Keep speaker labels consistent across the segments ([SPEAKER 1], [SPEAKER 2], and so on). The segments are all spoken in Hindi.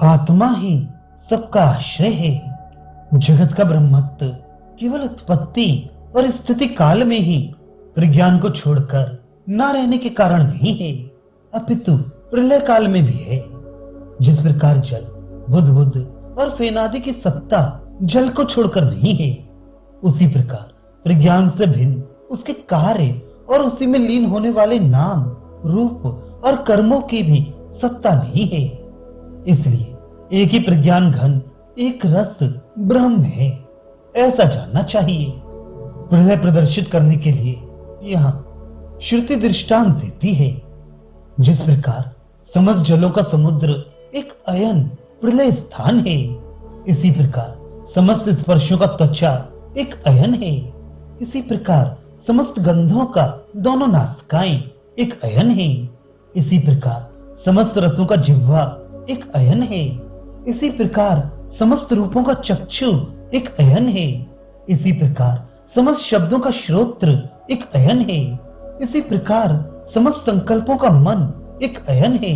[SPEAKER 1] आत्मा ही सबका आश्रय है। जगत का ब्रह्मत्व केवल उत्पत्ति और स्थिति काल में ही प्रज्ञान को छोड़कर ना रहने के कारण नहीं है, अपितु प्रलय काल में भी है। जिस प्रकार जल, बुद्ध और फेनादि की सत्ता जल को छोड़कर नहीं है, उसी प्रकार प्रज्ञान से भिन्न उसके कार्य और उसी में लीन होने वाले नाम, रूप और कर्मों की भी सत्ता नहीं है। इसलिए एक ही प्रज्ञान घन, एक रस ब्रह्म है, ऐसा जानना चाहिए। प्रलय प्रदर्शित करने के लिए यहाँ श्रुति दृष्टांत देती है। जिस प्रकार समस्त जलों का समुद्र एक अयन प्रलय स्थान है, इसी प्रकार समस्त स्पर्शों का त्वचा एक अयन है। इसी प्रकार समस्त गंधों का दोनों नासिकाएं एक अयन है। इसी प्रकार समस्त रसों का जिह्वा एक अयन है। इसी प्रकार समस्त रूपों का चक्षु एक अयन है। इसी प्रकार समस्त शब्दों का श्रोत्र एक अयन है। इसी प्रकार समस्त संकल्पों का मन एक अयन है।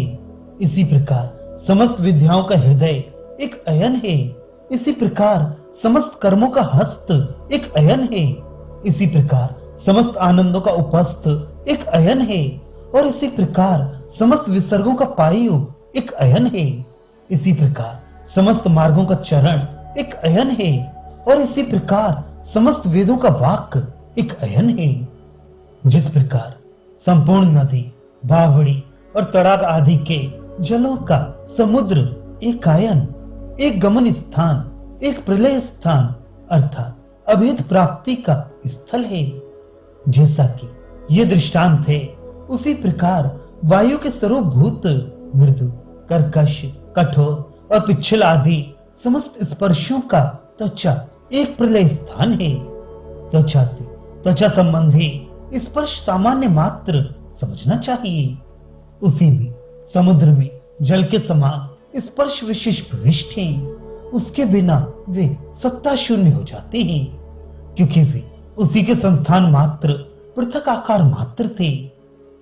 [SPEAKER 1] इसी प्रकार समस्त विद्याओं का हृदय एक अयन है। इसी प्रकार समस्त कर्मों का हस्त एक अयन है। इसी प्रकार समस्त आनंदों का उपस्थ एक अयन है। और इसी प्रकार समस्त विसर्गों का पायु एक अयन है। इसी प्रकार समस्त मार्गों का चरण एक अयन है। और इसी प्रकार समस्त वेदों का वाक्य एक अयन है। जिस प्रकार संपूर्ण नदी, बावड़ी और तड़ाग आदि के जलों का समुद्र एक आयन, एक गमन स्थान, एक प्रलय स्थान अर्थात अभेद प्राप्ति का स्थल है। जैसा कि ये दृष्टांत है, उसी प्रकार वायु के स्वरूप भूत, मृदु, कर्कश, कठोर और पिच्छल आदि समस्त स्पर्शों का त्वचा एक प्रलय स्थान है। त्वचा से त्वचा संबंधी स्पर्श सामान्य मात्र समझना चाहिए। उसी में समुद्र में जल के समान स्पर्श विशेष प्रविष्ट हैं। उसके बिना वे सत्ता शून्य हो जाते हैं, क्योंकि वे उसी के संस्थान मात्र, पृथक आकार मात्र थे।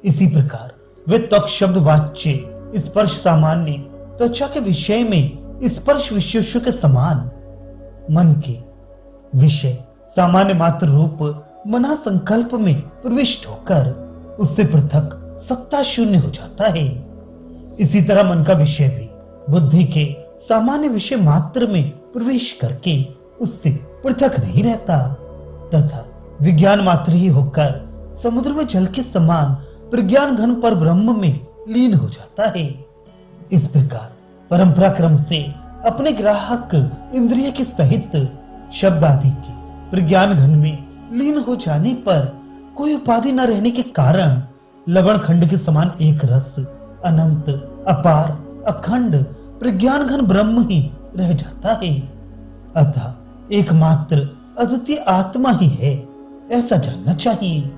[SPEAKER 1] इसी प्रकार वे त्वक शब्द वाच्य स्पर्श सामान्य त्वचा के विषय में स्पर्श विशेषों के समान, मन के विषय सामान्य मात्र रूप मना संकल्प में प्रविष्ट होकर उससे पृथक सत्ता शून्य हो जाता है। इसी तरह मन का विषय भी बुद्धि के सामान्य विषय मात्र में प्रवेश करके उससे पृथक नहीं रहता, तथा विज्ञान मात्र ही होकर समुद्र में जल के समान प्रज्ञान घन पर ब्रह्म में लीन हो जाता है। इस प्रकार परंपरा क्रम से अपने ग्राहक इंद्रिय के सहित शब्द आदि के प्रज्ञान घन में लीन हो जाने पर कोई उपाधि न रहने के कारण लवण खंड के समान एक रस अनंत, अपार, अखंड प्रज्ञान घन ब्रह्म ही रह जाता है। अतः एकमात्र अद्वितीय आत्मा ही है, ऐसा जानना चाहिए।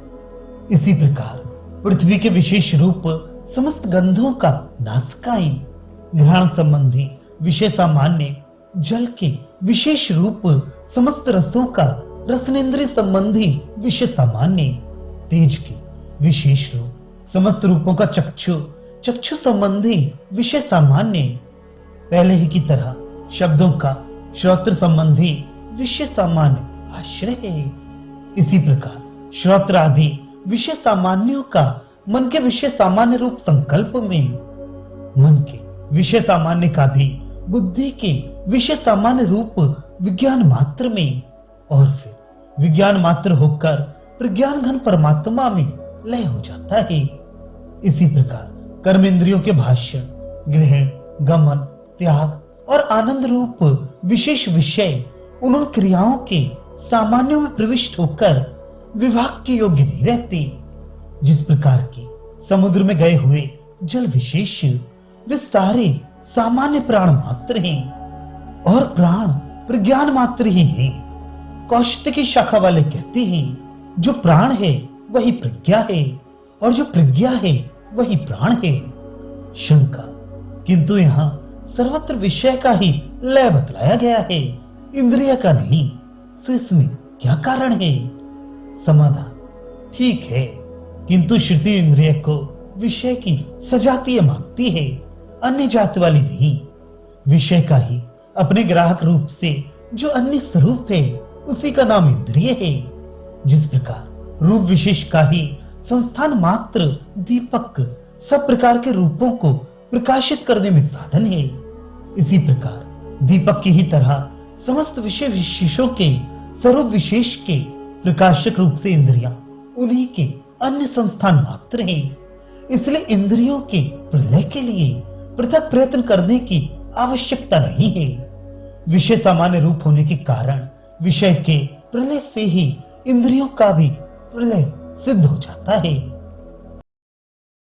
[SPEAKER 1] इसी प्रकार पृथ्वी के विशेष रूप समस्त गंधों का नासिकाएं, घ्राण संबंधी विषय सामान्य जल के विशेष रूप समस्त रसों का रसनेन्द्रिय संबंधी विषय सामान्य, तेज के विशेष रूप समस्त रूपों का चक्षु संबंधी विषय सामान्य, पहले ही की तरह शब्दों का श्रोत्र संबंधी विषय सामान्य आश्रय है। इसी प्रकार श्रोत्र आदि विषय सामान्यों का मन के विषय सामान्य रूप संकल्प में, मन के विषय सामान्य का भी बुद्धि के विषय सामान्य रूप विज्ञान मात्र में, और फिर विज्ञान मात्र होकर प्रज्ञान घन परमात्मा में लय हो जाता है। इसी प्रकार कर्मेंद्रियों के भाष्य, ग्रहण, गमन, त्याग और आनंद रूप विशेष विषय उन क्रियाओं के सामान्यों में प्रविष्ट होकर विभाग के योग्य नहीं रहते। जिस प्रकार के समुद्र में गए हुए जल विशेष वे सारे सामान्य प्राण मात्र हैं, और प्राण प्रज्ञान मात्र ही हैं। कौशिक की शाखा वाले कहते हैं, जो प्राण है वही प्रज्ञा है, और जो प्रज्ञा है वही प्राण है। शंका, किंतु यहाँ सर्वत्र विषय का ही लय बतलाया गया है, इंद्रिय का नहीं, सो इसमें क्या कारण है? समाधान, ठीक है, किंतु श्रुति इंद्रिय को विषय की सजातीय मांगती है, अन्य जाति वाली नहीं। विषय का ही अपने ग्राहक रूप से जो अन्य स्वरूप है उसी का नाम इंद्रिय है। जिस प्रकार रूप विशेष का ही संस्थान मात्र दीपक सब प्रकार के रूपों को प्रकाशित करने में साधन है, इसी प्रकार दीपक की ही तरह समस्त विषय विशेषों के स्वरूप विशेष के प्रकाशक रूप से इंद्रियां उन्हीं के अन्य संस्थान मात्र हैं। इसलिए इंद्रियों के प्रलय के लिए पृथक प्रयत्न करने की आवश्यकता नहीं है। विषय सामान्य रूप होने के कारण विषय के प्रलय से ही इंद्रियों का भी प्रलय सिद्ध हो जाता है।